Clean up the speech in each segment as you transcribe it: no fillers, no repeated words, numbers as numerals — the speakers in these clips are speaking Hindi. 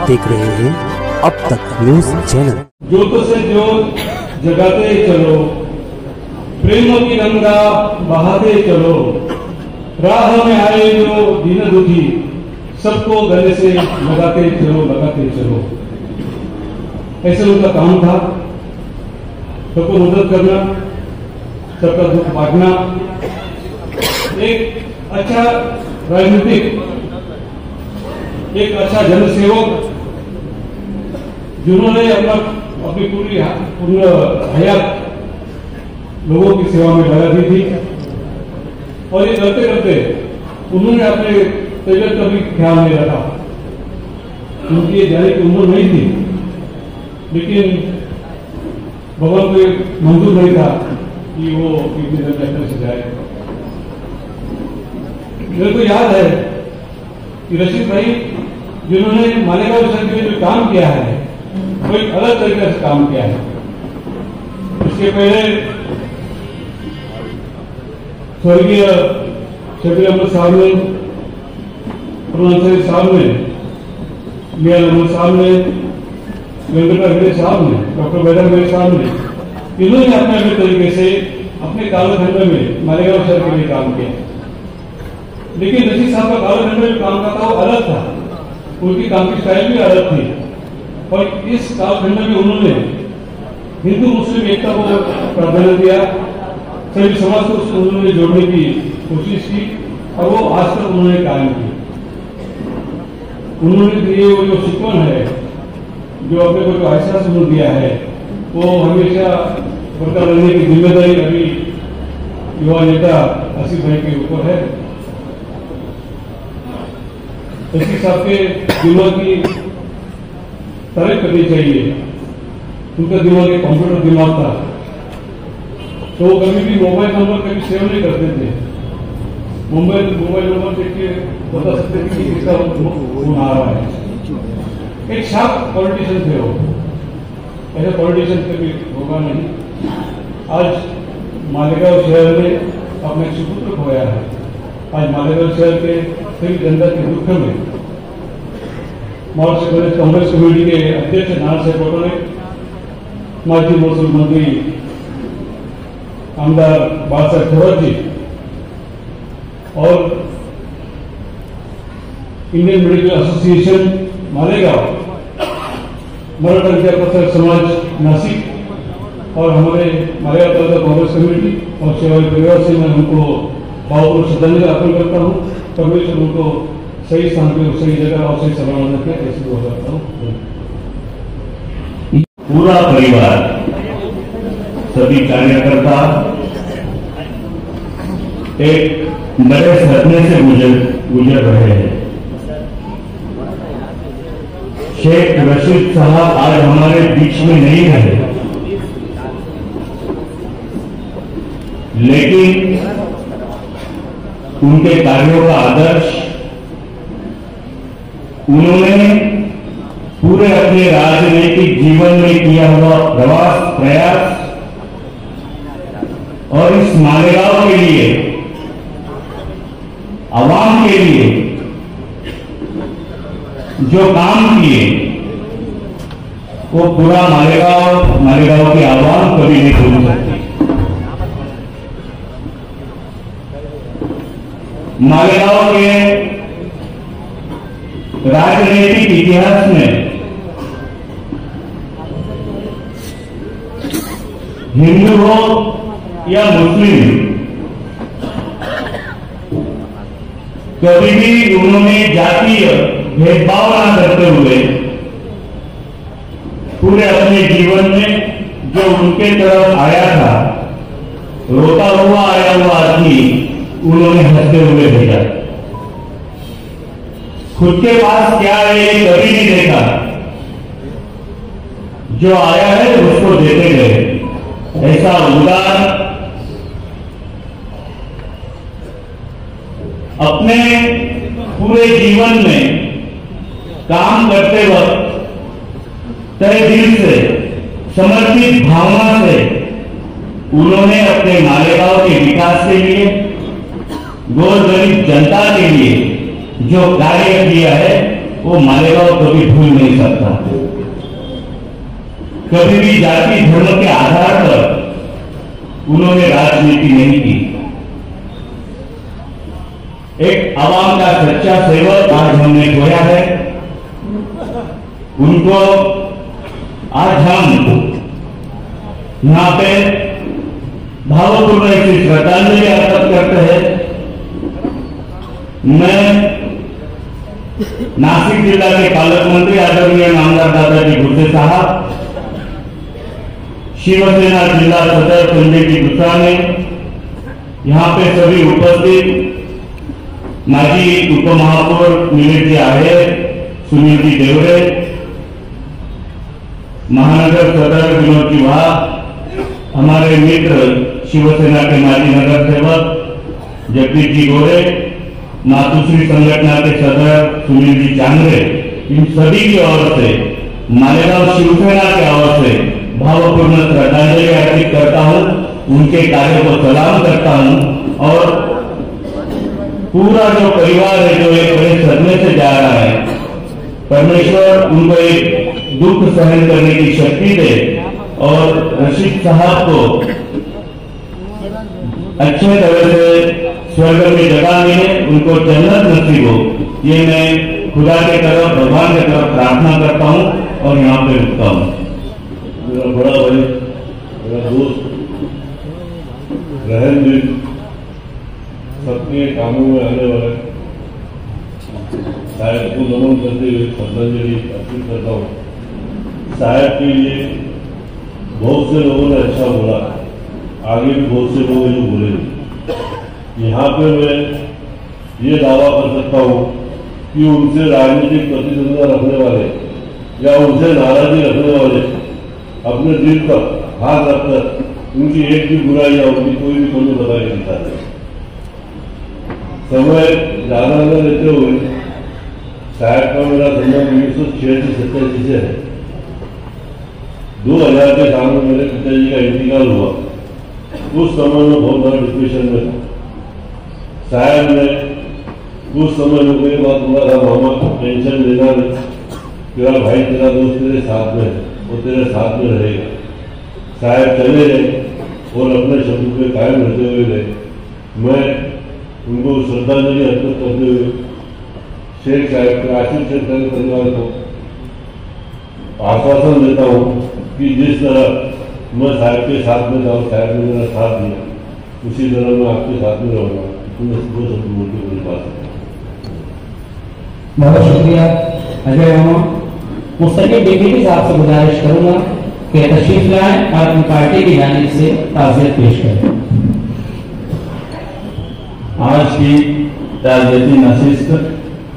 देख रहे हैं अब तक न्यूज चैनल। ज्योत से ज्योत जगाते चलो, प्रेम की गंगा बहाते चलो, राह में आए जो दीन दुखी, सबको गले से लगाते चलो। ऐसे उनका काम था, सबको मदद करना, सबका दुख बांटना, एक अच्छा राजनीतिक, एक अच्छा जनसेवक जिन्होंने अपनी पूरी हयात लोगों की सेवा में लगा दी थी। और ये करते करते उन्होंने अपने तबियत का भी ख्याल नहीं रखा। उनकी ये जाने की उम्र नहीं थी, लेकिन भगवान को मंजूर नहीं था कि वो इतनी जल्दी से जाए। मेरे को याद है कि रशीद भाई जिन्होंने मालेगांव शहर के लिए जो काम किया है वो एक अलग तरीके से काम किया है। इसके पहले स्वर्गीय शबीर अहमद साहब ने, पूर्वांचल साहब ने, मियां अहमद साहब ने, वेंकटा हेगड़े साहब ने, डॉक्टर बैडर साहब ने, इन्होंने अपने अपने तरीके से अपने कालखंड में मालेगांव शहर के लिए काम किया। लेकिन रशीद साहब का कालखंड में जो काम का था वो अलग था, उनकी काम की स्टाइल भी अलग थी। और इस कालखंड में उन्होंने हिंदू मुस्लिम एकता को प्राधान्य दिया, सभी समाज को उन्होंने जोड़ने की कोशिश की और वो आज तक उन्होंने कायम की। उन्होंने दिए वो जो शिकवन है, जो अपने को जो एहसास उन्होंने दिया है, वो हमेशा बरकरार रहने की जिम्मेदारी अभी युवा नेता आसिफ भाई के ऊपर है। रशीद साहब के दिमाग की तारीफ करनी चाहिए। उनका दिमाग एक कंप्यूटर दिमाग था, तो वो कभी भी मोबाइल नंबर कभी सेव नहीं करते थे। मोबाइल नंबर देख के बता सकते थे कि किसका फोन आ रहा है। एक शार्प पॉलिटिशियन थे वो, ऐसे पॉलिटिशियन कभी होगा नहीं। आज मालेगांव शहर में अपने सुपुत्र खोया है। आज मालेगांव शहर के सभी जनता के दुख में महाराष्ट्र प्रदेश कांग्रेस कमेटी के अध्यक्ष नाना साहेब पटोले, माजी महसूल मंत्री आमदार बादशाह थोरात जी और Indian medical association Malegaon, Maratha विद्यापत्र समाज नासिक और हमारे मालेगांव तालुका कांग्रेस कमेटी और सेवाई परिवार से मैं उनको भावपूर्ण श्रद्धांजलि अर्पण करता हूँ। परमेश्वर उनको सही स्थान पे, सही जगह और सही सलामत रखे, ऐसी दुआ करता हूँ। पूरा परिवार, सभी कार्यकर्ता एक बड़े सदमे से गुजर रहे हैं। शेख रशीद साहब आज हमारे बीच में नहीं रहे, लेकिन उनके कार्यों का आदर्श उन्होंने पूरे अपने राजनीतिक जीवन में किया हुआ प्रयास और इस मालेगांव के लिए, आवाम के लिए जो काम किए वो पूरा मालेगांव की आवाम कभी नहीं भूल सकती। मालेगांव के राजनीतिक इतिहास में हिंदू हो या मुस्लिम, कभी भी उन्होंने जातीय भेदभाव न करते हुए पूरे अपने जीवन में जो उनके तरफ आया था, रोता हुआ आया हुआ आदमी उन्होंने हंसते हुए भेजा। खुद के पास क्या है ये कभी नहीं देखा, जो आया है उसको देते गए। ऐसा उदार अपने पूरे जीवन में काम करते वक्त तय दिल से, समर्पित भावना से उन्होंने अपने मालेगांव के विकास के लिए, गौर गरीब जनता के लिए जो कार्य किया है वो मालेगांव कभी भूल नहीं सकता। था। कभी भी जाति धर्म के आधार पर उन्होंने राजनीति नहीं की। एक आवाम का सच्चा सेवक आज हमने खोया है। उनको आज हम यहां पे भावपूर्ण ऐसी श्रद्धांजलि अर्पित करते हैं। मैं नासिक जिला के पालक मंत्री आदरणीय नामदार दादाजी भुसे साहब, शिवसेना जिला सदर संजय जी गुप्ता ने, यहाँ पे सभी उपस्थित माजी उप महापौर नीलेश जी आहिर, सुनील जी देवरे, महानगर सदर विनोद जी वाह, हमारे मित्र शिवसेना के माजी नगर सेवक जगदीश जी गोरे, मातुश्री संगठन के सदर सुनील जी चांद्रे, इन सभी की ओर से मालेगांव शिवसेना की ओर से भावपूर्ण श्रद्धांजलि अर्पित करता हूं, उनके कार्य को सलाम करता हूं और पूरा जो परिवार है जो एक बड़े सदमे से जा रहा है, परमेश्वर उनको एक दुख सहन करने की शक्ति दे और रशीद साहब को अच्छे तरह से स्वर्ग में जगह मिले, उनको जन्नत नसीब हो, ये मैं खुदा के तरफ भगवान के तरफ प्रार्थना करता हूं और यहाँ पे रुकता हूं। मेरा बड़ा भाई, मेरा दोस्त रहन दिन सबके कामों में आने वाले साहब को नमन करते हुए श्रद्धांजलि अर्पित करता हूँ। साहब के लिए बहुत से लोगों ने अच्छा बोला, आगे भी बहुत से लोग जो बोलेंगे। यहाँ पे मैं ये दावा कर सकता हूँ कि उनसे राजनीतिक प्रतिद्वंद्विता रखने वाले या उनसे नाराजगी रखने वाले अपने दिल पर हाथ रखकर उनकी एक भी बुराई या उनकी कोई भी कमी बता नहीं सकता। समय ज्यादा न लेते हुए साहब का मेरा संबंध 1986 से है। 2000 के साल में मेरे पिताजी का इंतकाल हुआ। उस समय में बहुत बड़ा डिप्रेशन में था। साहब ने उस समय में मेरे बात बोला था, मामा टेंशन लेना नहीं, तेरा भाई तेरा दोस्त तेरे साथ में है, वो तेरे साथ में रहेगा। साहब चले गए और अपने शब्द पे कायम रहते हुए गए। मैं उनको श्रद्धांजलि अर्पित करते हुए शेख साहब के आशिष शेख साहब परिवार को आश्वासन देता हूँ कि जिस तरह मैं साहब के साथ में था, साहब ने मेरा साथ दिया, उसी तरह मैं आपके साथ में रहूंगा। दो शब्द बोल के मेरी बात है। बहुत शुक्रिया अजय मामा। मुस्तकिल डिप्टी साहब से गुजारिश करूंगा कि तशरीफ लाएं और अपनी पार्टी की जानिब से ताज़ियत पेश करें। आज की ताज़ियती नशिस्त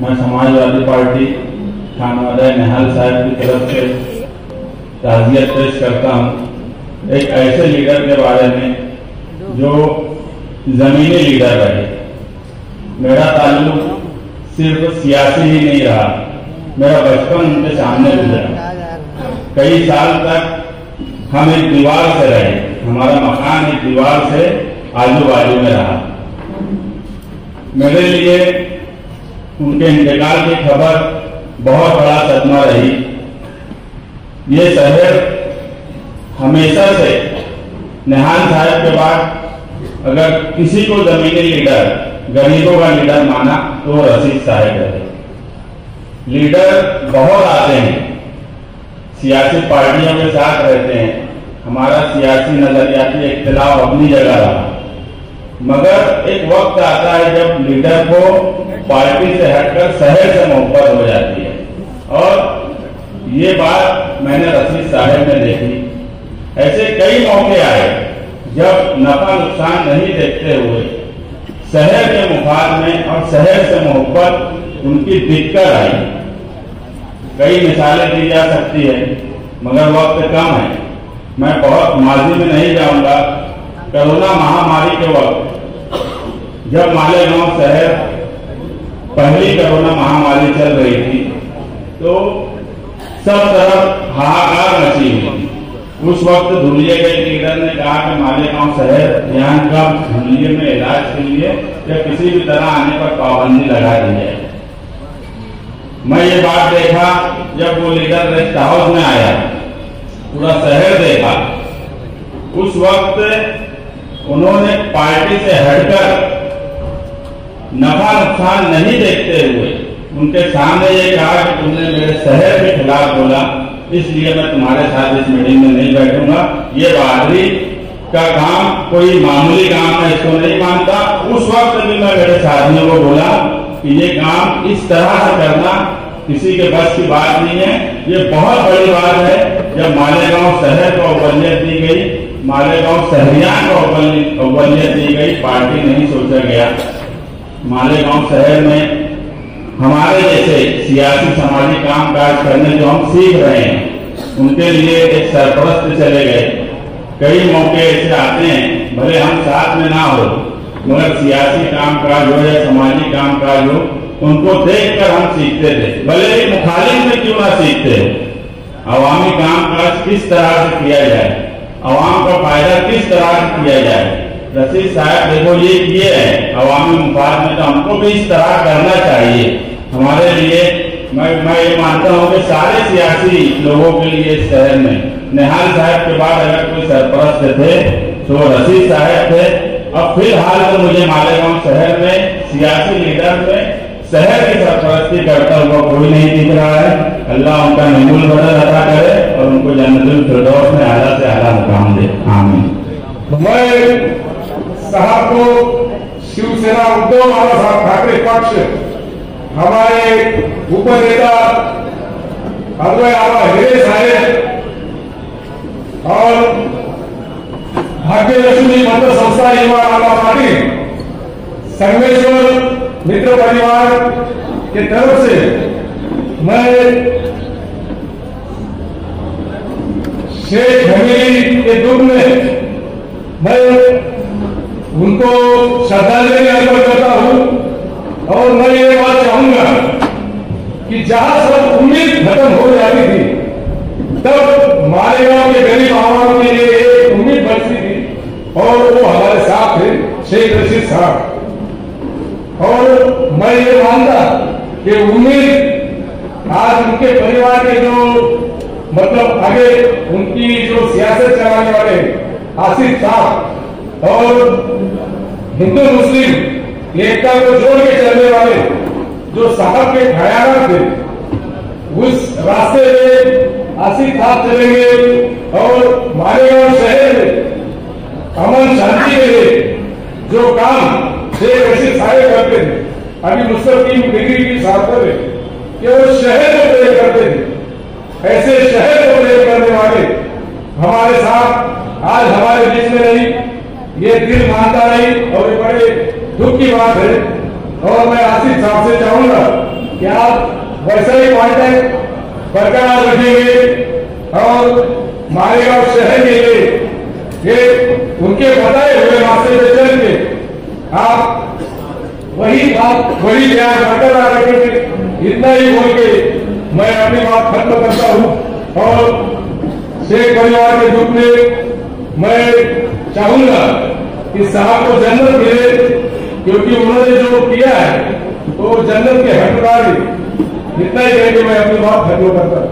मैं समाजवादी पार्टी खानवादा निहाल साहब की तरफ से ताज़ियत पेश करता हूँ। एक ऐसे लीडर के बारे में जो जमीनी लीडर रहे। मेरा ताल्लुक सिर्फ सियासी ही नहीं रहा, मेरा बचपन उनके सामने गुजरा। कई साल तक हम एक दीवार से रहे, हमारा मकान एक दीवार से आजू बाजू में रहा। मेरे लिए उनके इंतकाल की खबर बहुत बड़ा सदमा रही। ये शहर हमेशा से निहाल साहब के बाद अगर किसी को जमीनी लीडर, गरीबों का लीडर माना तो रशीद साहब रहे। लीडर बहुत आते हैं, सियासी पार्टियों के साथ रहते हैं, हमारा सियासी नजरियाती इख्तिलाफ अपनी जगह रहा, मगर एक वक्त आता है जब लीडर को पार्टी से हटकर शहर से मोहब्बत हो जाती है। और ये बात मैंने रशीद साहब में देखी। ऐसे कई मौके आए जब नफा नुकसान नहीं देखते हुए शहर के मुफाद में और शहर से मोहब्बत उनकी दिक्कत आई। कई मिसालें दी जा सकती है मगर वक्त कम है, मैं बहुत माजी में नहीं जाऊंगा। कोरोना महामारी के वक्त जब मालेगांव शहर पहली कोरोना महामारी चल रही थी तो सब तरफ हाहाकार मची हुई थी। उस वक्त धुलिये के लीडर ने कहा कि मालेगांव शहर यहाँ का धुलिये में इलाज के लिए या किसी भी तरह आने पर पाबंदी लगा दी जाए। मैं ये बात देखा जब वो लीडर रेस्ट हाउस में आया, पूरा शहर देखा, उस वक्त उन्होंने पार्टी से हटकर नफा नुकसान नहीं देखते हुए उनके सामने ये कहा कि तुमने मेरे शहर के खिलाफ बोला, इसलिए मैं तुम्हारे साथ इस मीटिंग में नहीं बैठूंगा। ये बहादुरी का काम कोई मामूली काम मैं इसको नहीं मानता। उस वक्त भी मैं मेरे साथियों को बोला कि ये काम इस तरह से करना किसी के बस की बात नहीं है। ये बहुत बड़ी बात है। जब मालेगांव शहर को अव्वलियत दी गई, मालेगांव शहरियान को अव्वलियत दी गई, पार्टी नहीं सोचा गया। मालेगांव शहर में हमारे जैसे सियासी समाजी काम काज करने जो हम सीख रहे हैं, उनके लिए एक सरपरस्त चले गए। कई मौके ऐसे आते हैं, भले हम साथ में ना हो, मगर सियासी काम काज हो या समाजी काम काज हो, उनको देखकर हम सीखते थे, भले ही मुखालिफ में क्यों ना सीखते हो। अवामी काम काज किस तरह से किया जाए, अवाम का फायदा किस तरह से किया जाए। रशीद साहब देखो ये किए हैं अवामी मुफाद में, तो हमको भी इस तरह करना चाहिए। हमारे लिए मैं ये मानता हूँ कि सारे सियासी लोगों के लिए इस शहर में निहाल साहब के बाद अगर कोई सरपरस्त थे तो रशीद साहब थे। अब फिलहाल तो मुझे मालेगांव शहर में सियासी लीडर में शहर की सरपरस्ती करता हुआ कोई नहीं दिख रहा है। अल्लाह उनका नमूल बदल अता करे और उनको जन्नतुल फिरदौस में आला से आला मुकाम दे, आमीन। मैं साहब को शिवसेना उद्धव बाळासाहेब ठाकरे पक्ष, हमारे उपनेता अद्वय आबा हिरे साहेब और भाग्यलक्ष्मी मंत्र संस्था युवा आबा पाटिल, संगमेश्वर मित्र परिवार के तरफ से मैं शेख हमीदी के दुख में मैं उनको श्रद्धांजलि अर्पण करता हूं। और मैं ये बात चाहूंगा कि जहां सब उम्मीद खत्म हो जाती थी, तब मालेगांव के गरीब आवाम के लिए एक उम्मीद बचती थी और वो हमारे साथ थे शेख रशीद साहब। और मैं ये मानता कि उम्मीद आज उनके परिवार के जो मतलब आगे उनकी जो सियासत चलाने वाले आसिफ साहब और हिंदू मुस्लिम एकता को जोड़ के चलने वाले जो साहब के ख्याल थे, उस रास्ते में आसिफ साहब चलेंगे और मालेगांव शहर में अमन शांति के लिए जो काम शेख रशीद साहब करते थे, अभी मुस्तकीम डिग्री की सार्थक है कि वो शहर को प्रेम करते थे। ऐसे शहर को प्रेम करने वाले हमारे साथ आज हमारे बीच में नहीं, ये दिल मानता नहीं और ये बड़े दुख की बात है। और मैं आसिफ साहब से चाहूंगा कि आप वैसा ही कॉन्टैक्ट बरकरार रखेंगे और मालेगांव शहर के लिए ये उनके बताए हुए रास्ते पे चल के आप वही बात वही प्यार बरकरार रखेंगे। इतना ही बोल के मैं अपनी बात खत्म करता हूं। और शेख परिवार के दुख में मैं चाहूंगा कि साहब को जन्नत मिले, क्योंकि उन्होंने जो किया है तो जन्नत के हकदार। इतना ही कह के मैं अपनी बात खत्म करता हूं।